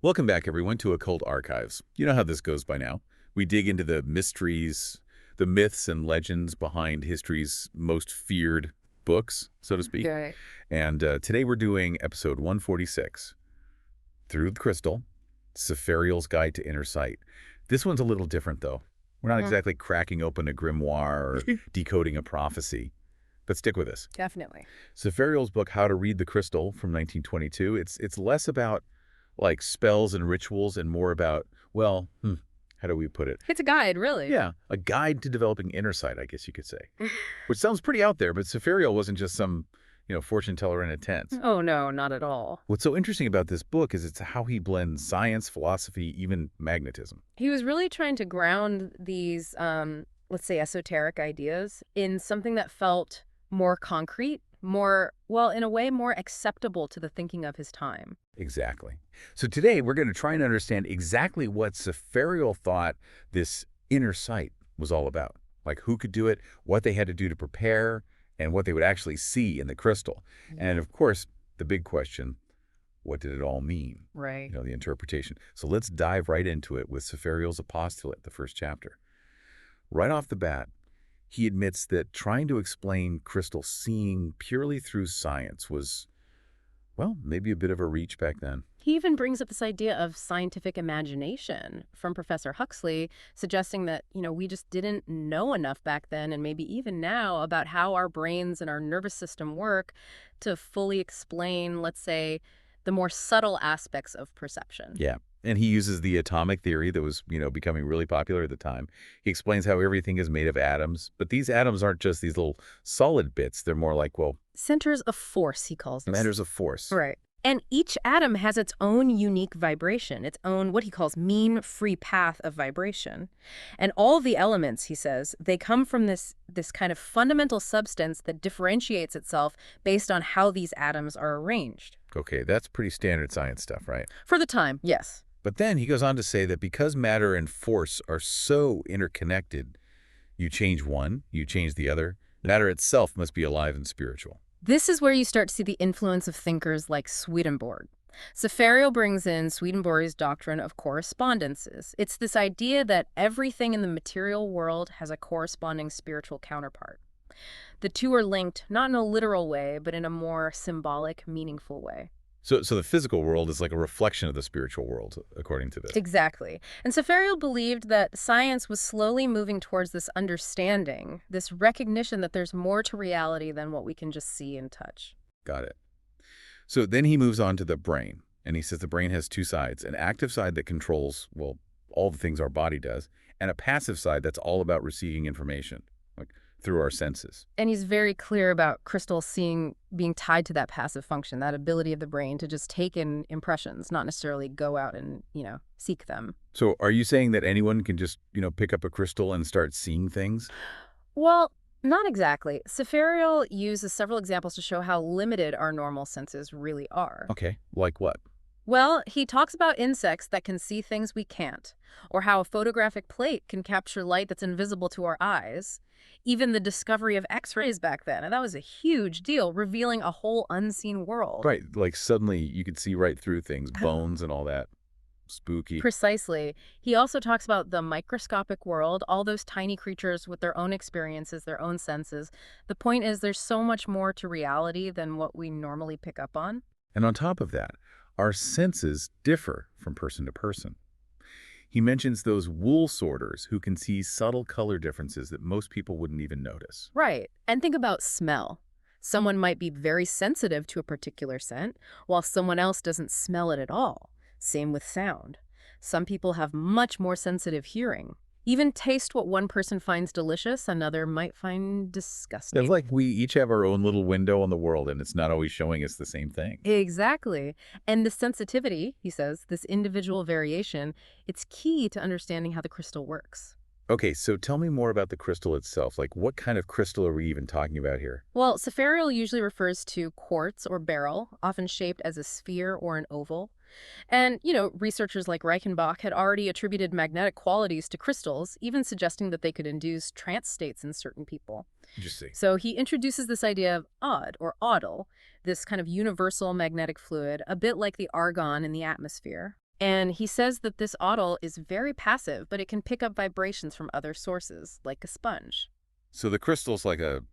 Welcome back, everyone, to Occult Archives. You know how this goes by now. We dig into the mysteries, the myths and legends behind history's most feared books, so to speak. Right. And today we're doing episode 146, Through the Crystal, Sepharial's Guide to Inner Sight. This one's a little different, though. We're not exactly cracking open a grimoire or decoding a prophecy. But stick with us. Definitely. Sepharial's book, How to Read the Crystal, from 1922, it's less about like spells and rituals and more about, well, how do we put it? It's a guide, really. Yeah, a guide to developing inner sight, I guess you could say. Which sounds pretty out there, but Sepharial wasn't just some, fortune teller in a tent. Oh, no, not at all. What's so interesting about this book is it's how he blends science, philosophy, even magnetism. He was really trying to ground these, let's say, esoteric ideas in something that felt more concrete, more, well, in a way, more acceptable to the thinking of his time. Exactly. So today we're going to try and understand exactly what Sepharial thought this inner sight was all about. Like who could do it, what they had to do to prepare, and what they would actually see in the crystal. And of course, the big question, what did it all mean? Right. The interpretation. So let's dive right into it with Sepharial's apostolate, the first chapter. Right off the bat, he admits that trying to explain crystal seeing purely through science was, well, maybe a bit of a reach back then. He even brings up this idea of scientific imagination from Professor Huxley, suggesting that, we just didn't know enough back then and maybe even now about how our brains and our nervous system work to fully explain, let's say, the more subtle aspects of perception. Yeah. And he uses the atomic theory that was, becoming really popular at the time. He explains how everything is made of atoms, but these atoms aren't just these little solid bits. They're more like, well, centers of force, he calls them. matters of force. Right. And each atom has its own unique vibration, its own what he calls mean free path of vibration. And all the elements, he says, they come from this kind of fundamental substance that differentiates itself based on how these atoms are arranged. Okay, that's pretty standard science stuff, right? For the time, yes. But then he goes on to say that because matter and force are so interconnected, you change one, you change the other. Matter itself must be alive and spiritual. This is where you start to see the influence of thinkers like Swedenborg. Sepharial brings in Swedenborg's doctrine of correspondences. It's this idea that everything in the material world has a corresponding spiritual counterpart. The two are linked, not in a literal way, but in a more symbolic, meaningful way. So the physical world is like a reflection of the spiritual world, according to this. Exactly. And Sepharial believed that science was slowly moving towards this understanding, this recognition that there's more to reality than what we can just see and touch. Got it. So then he moves on to the brain, and he says the brain has two sides, an active side that controls, well, all the things our body does, and a passive side that's all about receiving information, like through our senses. And he's very clear about crystal seeing being tied to that passive function, that ability of the brain to just take in impressions, not necessarily go out and, seek them. So are you saying that anyone can just, pick up a crystal and start seeing things? Well, not exactly. Sepharial uses several examples to show how limited our normal senses really are. Okay, like what? Well, he talks about insects that can see things we can't, or how a photographic plate can capture light that's invisible to our eyes. Even the discovery of X-rays back then, and that was a huge deal, revealing a whole unseen world. Right, like suddenly you could see right through things, bones and all that. Spooky. Precisely. He also talks about the microscopic world, all those tiny creatures with their own experiences, their own senses. The point is there's so much more to reality than what we normally pick up on. And on top of that, our senses differ from person to person. He mentions those wool sorters who can see subtle color differences that most people wouldn't even notice. Right. And think about smell. Someone might be very sensitive to a particular scent, while someone else doesn't smell it at all. Same with sound. Some people have much more sensitive hearing. Even taste what one person finds delicious, another might find disgusting. It's like we each have our own little window on the world, and it's not always showing us the same thing. Exactly. And the sensitivity, he says, this individual variation, it's key to understanding how the crystal works. Okay, so tell me more about the crystal itself. Like, what kind of crystal are we even talking about here? Well, Sepharial usually refers to quartz or beryl, often shaped as a sphere or an oval. And, researchers like Reichenbach had already attributed magnetic qualities to crystals, even suggesting that they could induce trance states in certain people. Interesting. So he introduces this idea of odd or odal, this kind of universal magnetic fluid, a bit like the argon in the atmosphere. And he says that this otol is very passive, but it can pick up vibrations from other sources, like a sponge. So the crystal's like a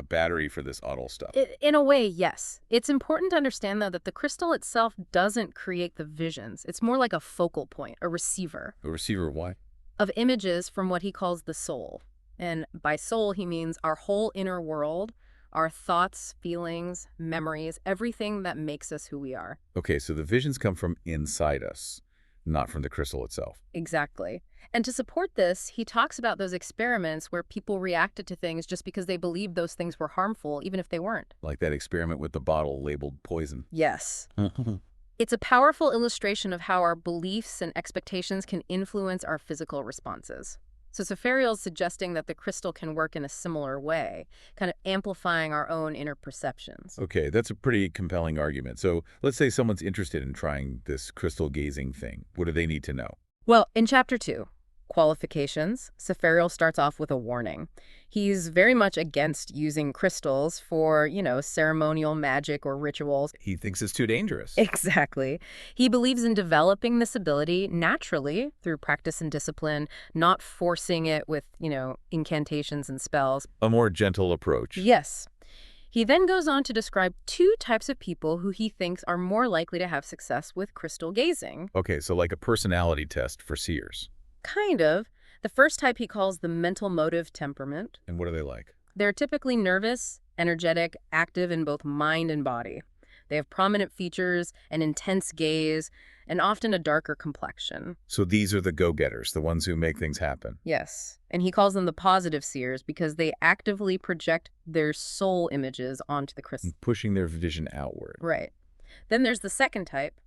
battery for this otol stuff. In a way, yes. It's important to understand, though, that the crystal itself doesn't create the visions. It's more like a focal point, a receiver. A receiver of what? Of images from what he calls the soul. And by soul, he means our whole inner world, our thoughts, feelings, memories, everything that makes us who we are. Okay, so the visions come from inside us, not from the crystal itself. Exactly. And to support this, he talks about those experiments where people reacted to things just because they believed those things were harmful, even if they weren't. Like that experiment with the bottle labeled poison. Yes. It's a powerful illustration of how our beliefs and expectations can influence our physical responses. So Sepharial's suggesting that the crystal can work in a similar way, kind of amplifying our own inner perceptions. Okay, that's a pretty compelling argument. So let's say someone's interested in trying this crystal gazing thing. What do they need to know? Well, in Chapter 2, Qualifications, Sepharial starts off with a warning. He's very much against using crystals for, ceremonial magic or rituals. He thinks it's too dangerous. Exactly. He believes in developing this ability naturally through practice and discipline, not forcing it with, incantations and spells. A more gentle approach. Yes. He then goes on to describe two types of people who he thinks are more likely to have success with crystal gazing. Okay, so like a personality test for seers. Kind of. The first type he calls the mental motive temperament. And what are they like? They're typically nervous, energetic, active in both mind and body. They have prominent features, an intense gaze, and often a darker complexion. So these are the go-getters, the ones who make things happen. Yes. And he calls them the positive seers because they actively project their soul images onto the crystal. Pushing their vision outward. Right. Then there's the second type,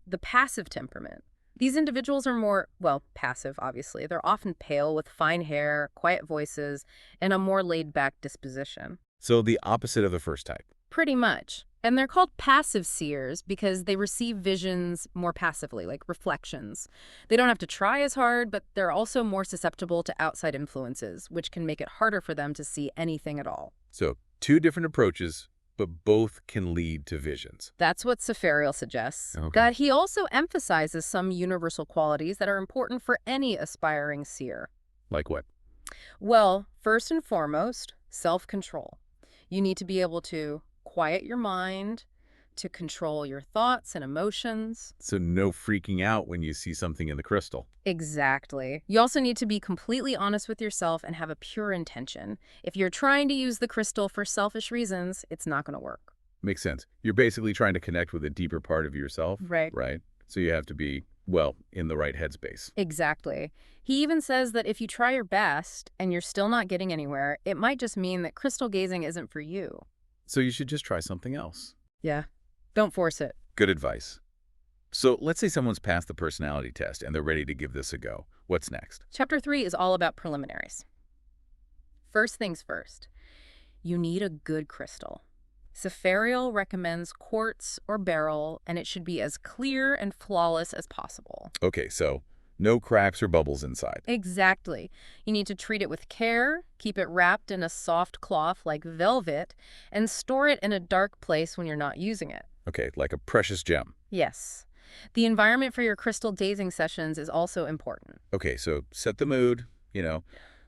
the passive temperament. These individuals are more, passive, obviously. They're often pale with fine hair, quiet voices, and a more laid-back disposition. So the opposite of the first type. Pretty much. And they're called passive seers because they receive visions more passively, like reflections. They don't have to try as hard, but they're also more susceptible to outside influences, which can make it harder for them to see anything at all. So two different approaches, but both can lead to visions. That's what Sepharial suggests. Okay. But he also emphasizes some universal qualities that are important for any aspiring seer. Like what? Well, first and foremost, self-control. You need to be able to quiet your mind, to control your thoughts and emotions. So no freaking out when you see something in the crystal. Exactly. You also need to be completely honest with yourself and have a pure intention. If you're trying to use the crystal for selfish reasons, it's not going to work. Makes sense. You're basically trying to connect with a deeper part of yourself. Right. Right? So you have to be, in the right headspace. Exactly. He even says that if you try your best and you're still not getting anywhere, it might just mean that crystal gazing isn't for you. So you should just try something else. Yeah. Don't force it. Good advice. So let's say someone's passed the personality test and they're ready to give this a go. What's next? Chapter 3 is all about preliminaries. First things first, you need a good crystal. Sepharial recommends quartz or beryl, and it should be as clear and flawless as possible. Okay, so no cracks or bubbles inside. Exactly. You need to treat it with care, keep it wrapped in a soft cloth like velvet, and store it in a dark place when you're not using it. Okay, like a precious gem. Yes. The environment for your crystal gazing sessions is also important. Okay, so set the mood,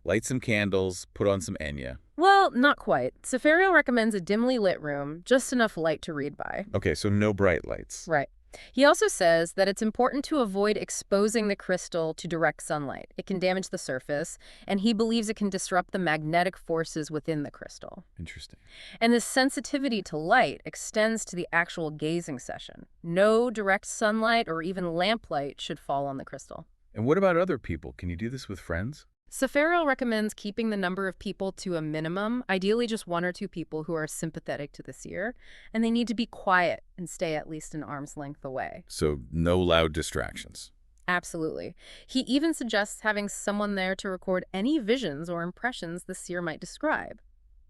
light some candles, put on some Enya. Well, not quite. Sepharial recommends a dimly lit room, just enough light to read by. Okay, so no bright lights. Right. He also says that it's important to avoid exposing the crystal to direct sunlight. It can damage the surface, and he believes it can disrupt the magnetic forces within the crystal. Interesting. And this sensitivity to light extends to the actual gazing session. No direct sunlight or even lamplight should fall on the crystal. And what about other people? Can you do this with friends? Sepharial recommends keeping the number of people to a minimum, ideally just 1 or 2 people who are sympathetic to the seer, and they need to be quiet and stay at least an arm's length away. So no loud distractions. Absolutely. He even suggests having someone there to record any visions or impressions the seer might describe.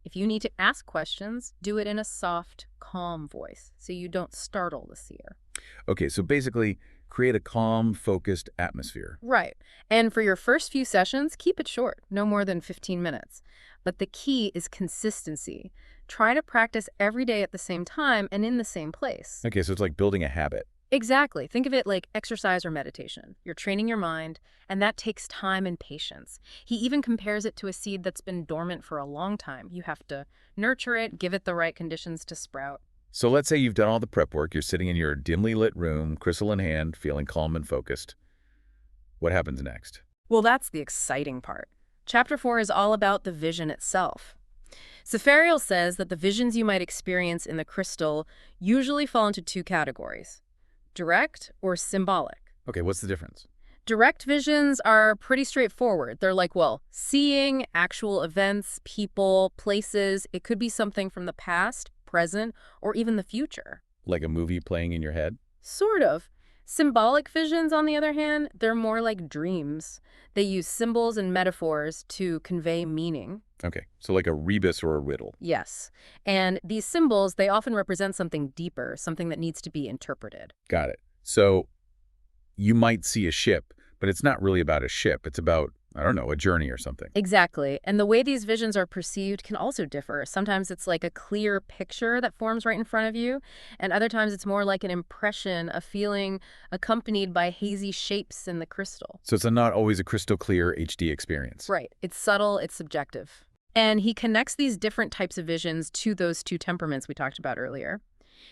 If you need to ask questions, do it in a soft, calm voice so you don't startle the seer. Okay, so basically create a calm, focused atmosphere. Right. And for your first few sessions, keep it short, no more than 15 minutes. But the key is consistency. Try to practice every day at the same time and in the same place. Okay, so it's like building a habit. Exactly. Think of it like exercise or meditation. You're training your mind, and that takes time and patience. He even compares it to a seed that's been dormant for a long time. You have to nurture it, give it the right conditions to sprout. So let's say you've done all the prep work, you're sitting in your dimly lit room, crystal in hand, feeling calm and focused. What happens next? Well, that's the exciting part. Chapter 4 is all about the vision itself. Sepharial says that the visions you might experience in the crystal usually fall into two categories: direct or symbolic. Okay, what's the difference? Direct visions are pretty straightforward. They're like, well, seeing actual events, people, places. It could be something from the past, present, or even the future. Like a movie playing in your head? Sort of. Symbolic visions, on the other hand, they're more like dreams. They use symbols and metaphors to convey meaning. Okay, so like a rebus or a riddle. Yes. And these symbols, they often represent something deeper, something that needs to be interpreted. Got it. So you might see a ship, but it's not really about a ship. It's about, I don't know, a journey or something. Exactly. And the way these visions are perceived can also differ. Sometimes it's like a clear picture that forms right in front of you, and other times it's more like an impression, a feeling accompanied by hazy shapes in the crystal. So it's not always a crystal clear HD experience. Right. It's subtle, it's subjective. And he connects these different types of visions to those two temperaments we talked about earlier.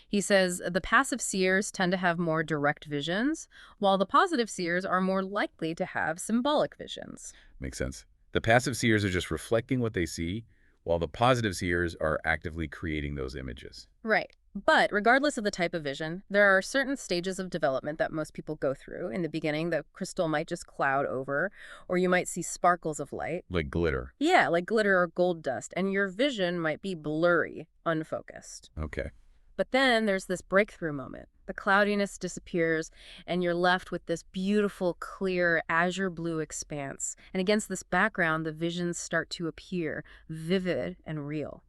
He says the passive seers tend to have more direct visions, while the positive seers are more likely to have symbolic visions. Makes sense. The passive seers are just reflecting what they see, while the positive seers are actively creating those images. Right. But regardless of the type of vision, there are certain stages of development that most people go through. In the beginning, the crystal might just cloud over, or you might see sparkles of light. Like glitter. Yeah, like glitter or gold dust, and your vision might be blurry, unfocused. Okay. But then there's this breakthrough moment. The cloudiness disappears, and you're left with this beautiful, clear, azure blue expanse. And against this background, the visions start to appear, vivid and real.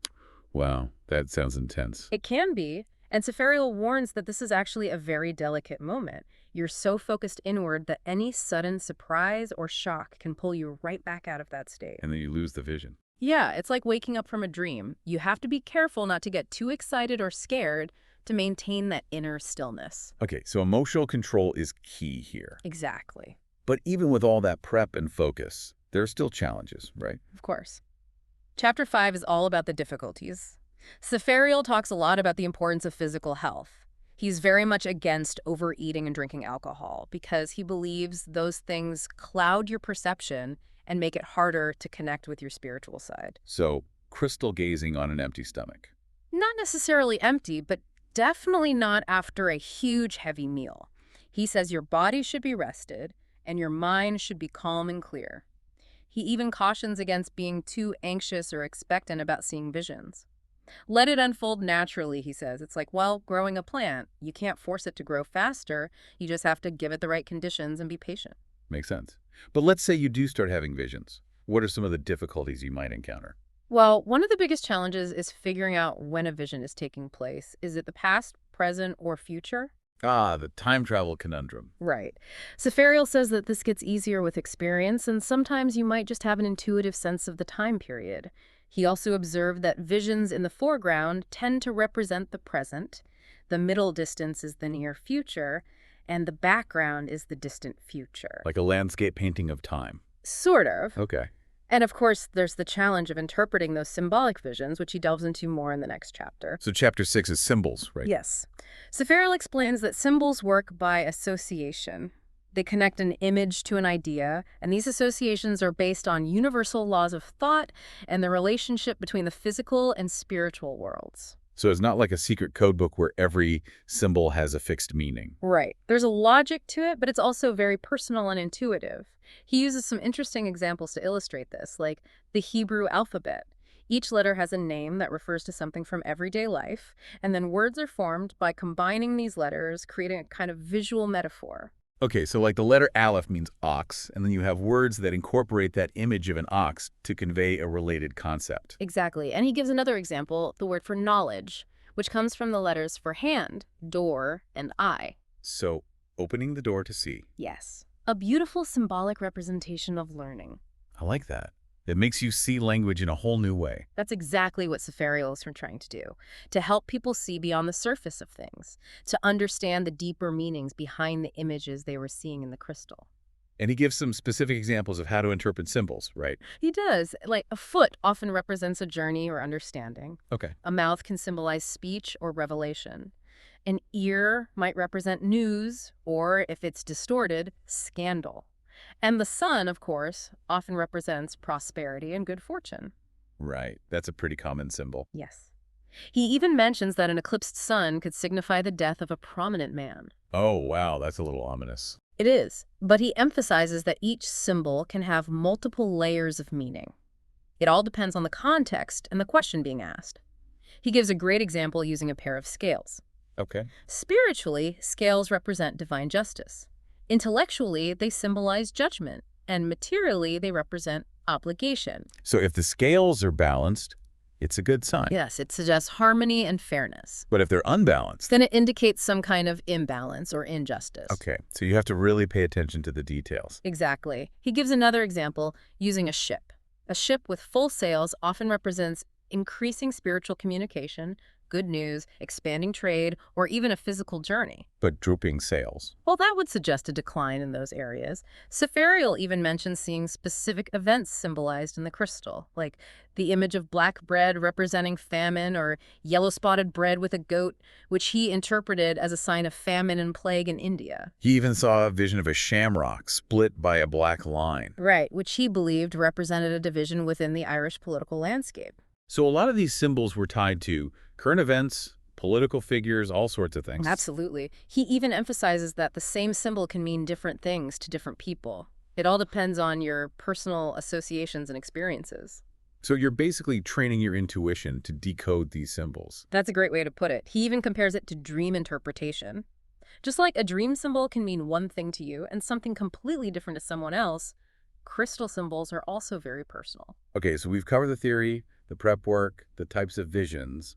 Wow, that sounds intense. It can be, and Sepharial warns that this is actually a very delicate moment. You're so focused inward that any sudden surprise or shock can pull you right back out of that state. And then you lose the vision. Yeah, it's like waking up from a dream. You have to be careful not to get too excited or scared to maintain that inner stillness. Okay, so emotional control is key here. Exactly. But even with all that prep and focus, there are still challenges, right? Of course. Chapter 5 is all about the difficulties. Sepharial talks a lot about the importance of physical health. He's very much against overeating and drinking alcohol because he believes those things cloud your perception and make it harder to connect with your spiritual side. So, crystal gazing on an empty stomach. Not necessarily empty, but definitely not after a huge, heavy meal. He says your body should be rested and your mind should be calm and clear. He even cautions against being too anxious or expectant about seeing visions. Let it unfold naturally, he says. It's like, well, growing a plant. You can't force it to grow faster. You just have to give it the right conditions and be patient. Makes sense. But let's say you do start having visions. What are some of the difficulties you might encounter? Well, one of the biggest challenges is figuring out when a vision is taking place. Is it the past, present, or future? Ah, the time travel conundrum. Right. Sepharial says that this gets easier with experience, and sometimes you might just have an intuitive sense of the time period. He also observed that visions in the foreground tend to represent the present, the middle distance is the near future, and the background is the distant future. Like a landscape painting of time. Sort of. Okay. And of course, there's the challenge of interpreting those symbolic visions, which he delves into more in the next chapter. So chapter 6 is symbols, right? Yes. Sepharial explains that symbols work by association. They connect an image to an idea, and these associations are based on universal laws of thought and the relationship between the physical and spiritual worlds. So it's not like a secret code book where every symbol has a fixed meaning. Right. There's a logic to it, but it's also very personal and intuitive. He uses some interesting examples to illustrate this, like the Hebrew alphabet. Each letter has a name that refers to something from everyday life, and then words are formed by combining these letters, creating a kind of visual metaphor. Okay, so like the letter Aleph means ox, and then you have words that incorporate that image of an ox to convey a related concept. Exactly. And he gives another example, the word for knowledge, which comes from the letters for hand, door, and eye. So, opening the door to see. Yes. A beautiful symbolic representation of learning. I like that. It makes you see language in a whole new way. That's exactly what Sepharials were trying to do, to help people see beyond the surface of things, to understand the deeper meanings behind the images they were seeing in the crystal. And he gives some specific examples of how to interpret symbols, right? He does. Like a foot often represents a journey or understanding. Okay. A mouth can symbolize speech or revelation. An ear might represent news, or if it's distorted, scandal. And the sun, of course, often represents prosperity and good fortune. Right. That's a pretty common symbol. Yes. He even mentions that an eclipsed sun could signify the death of a prominent man. Oh, wow. That's a little ominous. It is, but he emphasizes that each symbol can have multiple layers of meaning. It all depends on the context and the question being asked. He gives a great example using a pair of scales. Okay. Spiritually, scales represent divine justice. Intellectually, they symbolize judgment, and materially, they represent obligation. So if the scales are balanced, it's a good sign. Yes, it suggests harmony and fairness. But if they're unbalanced, Then it indicates some kind of imbalance or injustice. okay, so you have to really pay attention to the details. Exactly. He gives another example using a ship. A ship with full sails often represents increasing spiritual communication, good news, expanding trade, or even a physical journey. But drooping sails. Well, that would suggest a decline in those areas. Sepharial even mentions seeing specific events symbolized in the crystal, like the image of black bread representing famine or yellow-spotted bread with a goat, which he interpreted as a sign of famine and plague in India. He even saw a vision of a shamrock split by a black line. Right, which he believed represented a division within the Irish political landscape. So a lot of these symbols were tied to current events, political figures, all sorts of things. Absolutely. He even emphasizes that the same symbol can mean different things to different people. It all depends on your personal associations and experiences. So you're basically training your intuition to decode these symbols. That's a great way to put it. He even compares it to dream interpretation. Just like a dream symbol can mean one thing to you and something completely different to someone else, crystal symbols are also very personal. Okay, so we've covered the theory, the prep work, the types of visions.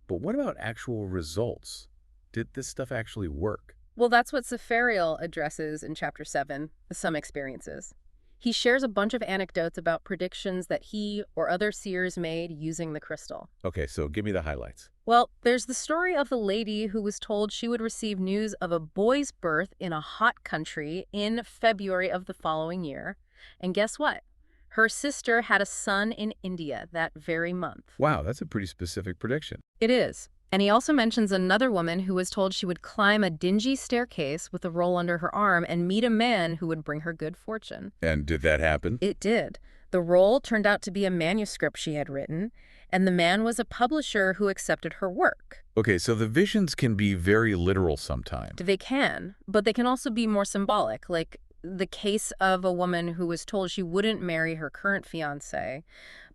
But what about actual results? Did this stuff actually work? Well, that's what Sepharial addresses in Chapter 7, Some Experiences. He shares a bunch of anecdotes about predictions that he or other seers made using the crystal. Okay, so give me the highlights. Well, there's the story of the lady who was told she would receive news of a boy's birth in a hot country in February of the following year. And guess what? Her sister had a son in India that very month. Wow, that's a pretty specific prediction. It is. And he also mentions another woman who was told she would climb a dingy staircase with a roll under her arm and meet a man who would bring her good fortune. And did that happen? It did. The roll turned out to be a manuscript she had written, and the man was a publisher who accepted her work. Okay, so the visions can be very literal sometimes. They can, but they can also be more symbolic, like the case of a woman who was told she wouldn't marry her current fiancé,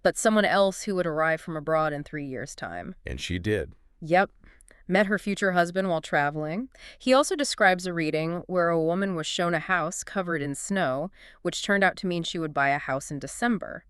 but someone else who would arrive from abroad in 3 years' time. And she did. Yep. Met her future husband while traveling. He also describes a reading where a woman was shown a house covered in snow, which turned out to mean she would buy a house in December.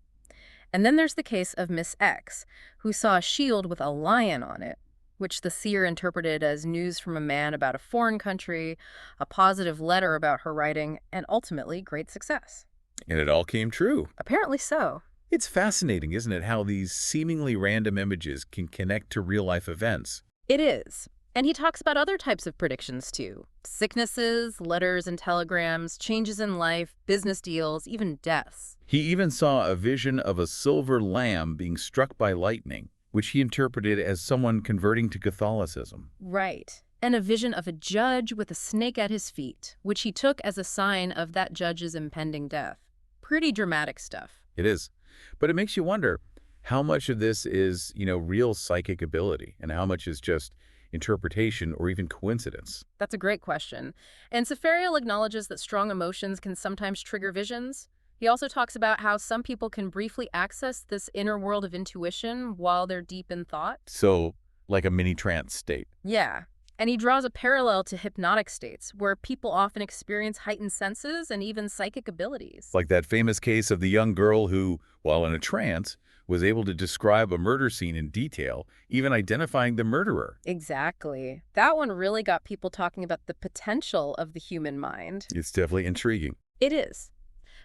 And then there's the case of Miss X, who saw a shield with a lion on it, which the seer interpreted as news from a man about a foreign country, a positive letter about her writing, and ultimately great success. And it all came true. Apparently so. It's fascinating, isn't it, how these seemingly random images can connect to real-life events. It is. And he talks about other types of predictions, too. Sicknesses, letters and telegrams, changes in life, business deals, even deaths. He even saw a vision of a silver lamb being struck by lightning, which he interpreted as someone converting to Catholicism. Right. And a vision of a judge with a snake at his feet, which he took as a sign of that judge's impending death. Pretty dramatic stuff. It is. But it makes you wonder how much of this is, real psychic ability and how much is just interpretation or even coincidence. That's a great question. And Sepharial acknowledges that strong emotions can sometimes trigger visions. He also talks about how some people can briefly access this inner world of intuition while they're deep in thought. So, like a mini trance state. Yeah. And he draws a parallel to hypnotic states, where people often experience heightened senses and even psychic abilities. Like that famous case of the young girl who, while in a trance, was able to describe a murder scene in detail, even identifying the murderer. Exactly. That one really got people talking about the potential of the human mind. It's definitely intriguing. It is.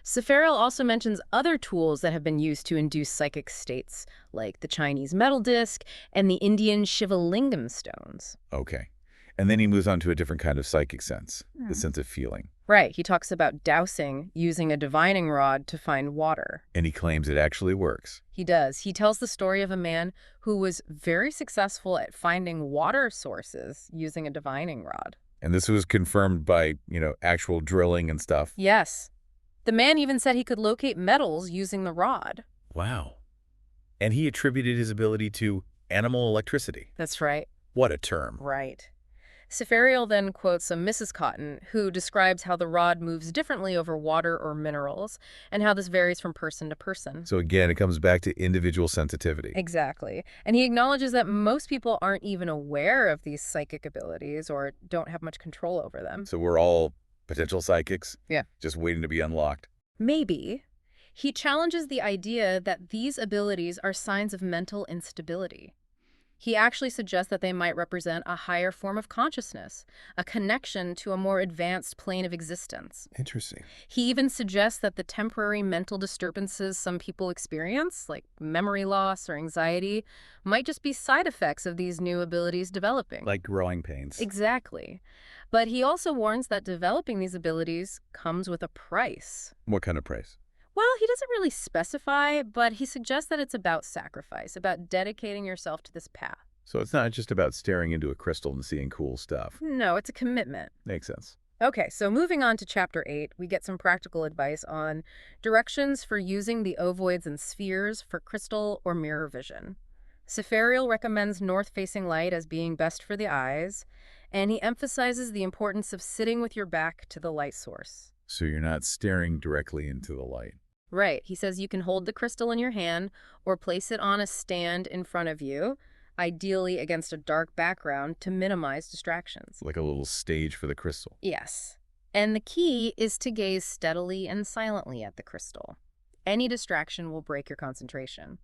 Sepharial also mentions other tools that have been used to induce psychic states, like the Chinese metal disc and the Indian Shivalingam stones. Okay. And then he moves on to a different kind of psychic sense, the Hmm. sense of feeling. Right, he talks about dowsing using a divining rod to find water. And he claims it actually works. He does. He tells the story of a man who was very successful at finding water sources using a divining rod. And this was confirmed by, actual drilling and stuff. Yes. The man even said he could locate metals using the rod. Wow. And he attributed his ability to animal electricity. That's right. What a term. Right. Sepharial then quotes a Mrs. Cotton, who describes how the rod moves differently over water or minerals, and how this varies from person to person. So again, it comes back to individual sensitivity. Exactly. And he acknowledges that most people aren't even aware of these psychic abilities or don't have much control over them. So we're all potential psychics? Yeah. Just waiting to be unlocked. Maybe. He challenges the idea that these abilities are signs of mental instability. He actually suggests that they might represent a higher form of consciousness, a connection to a more advanced plane of existence. Interesting. He even suggests that the temporary mental disturbances some people experience, like memory loss or anxiety, might just be side effects of these new abilities developing. Like growing pains. Exactly. But he also warns that developing these abilities comes with a price. What kind of price? Well, he doesn't really specify, but he suggests that it's about sacrifice, about dedicating yourself to this path. So it's not just about staring into a crystal and seeing cool stuff. No, it's a commitment. Makes sense. Okay, so moving on to Chapter 8, we get some practical advice on directions for using the ovoids and spheres for crystal or mirror vision. Sepharial recommends north-facing light as being best for the eyes, and he emphasizes the importance of sitting with your back to the light source. So you're not staring directly into the light. Right. He says you can hold the crystal in your hand or place it on a stand in front of you, ideally against a dark background to minimize distractions. Like a little stage for the crystal. Yes. And the key is to gaze steadily and silently at the crystal. Any distraction will break your concentration.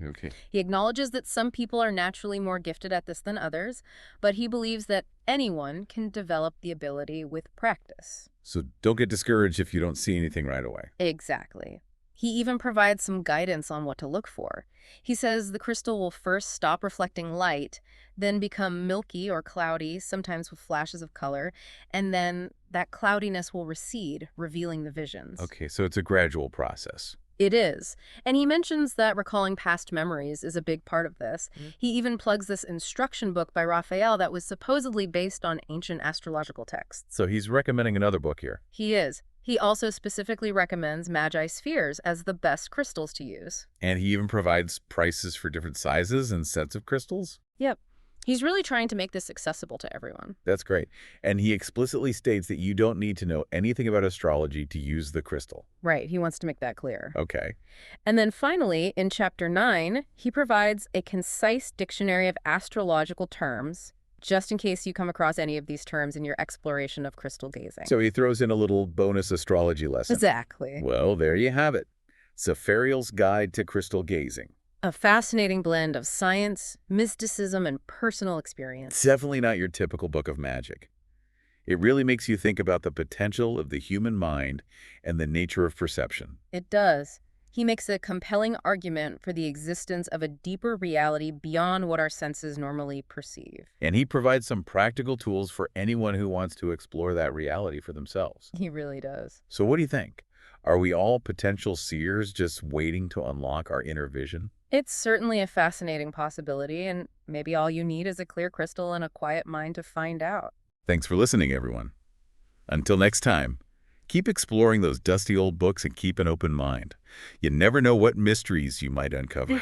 Okay. He acknowledges that some people are naturally more gifted at this than others, but he believes that anyone can develop the ability with practice. So don't get discouraged if you don't see anything right away. Exactly. He even provides some guidance on what to look for. He says the crystal will first stop reflecting light, then become milky or cloudy, sometimes with flashes of color, and then that cloudiness will recede, revealing the visions. Okay, so it's a gradual process. It is. And he mentions that recalling past memories is a big part of this. He even plugs this instruction book by Raphael that was supposedly based on ancient astrological texts. So he's recommending another book here. He is. He also specifically recommends Magi spheres as the best crystals to use. And he even provides prices for different sizes and sets of crystals? Yep. He's really trying to make this accessible to everyone. That's great. And he explicitly states that you don't need to know anything about astrology to use the crystal. Right. He wants to make that clear. Okay. And then finally, in Chapter 9, he provides a concise dictionary of astrological terms, just in case you come across any of these terms in your exploration of crystal gazing. So he throws in a little bonus astrology lesson. Exactly. Well, there you have it. Sepharial's Guide to Crystal Gazing. A fascinating blend of science, mysticism, and personal experience. It's definitely not your typical book of magic. It really makes you think about the potential of the human mind and the nature of perception. It does. He makes a compelling argument for the existence of a deeper reality beyond what our senses normally perceive. And he provides some practical tools for anyone who wants to explore that reality for themselves. He really does. So what do you think? Are we all potential seers just waiting to unlock our inner vision? It's certainly a fascinating possibility, and maybe all you need is a clear crystal and a quiet mind to find out. Thanks for listening, everyone. Until next time, keep exploring those dusty old books and keep an open mind. You never know what mysteries you might uncover.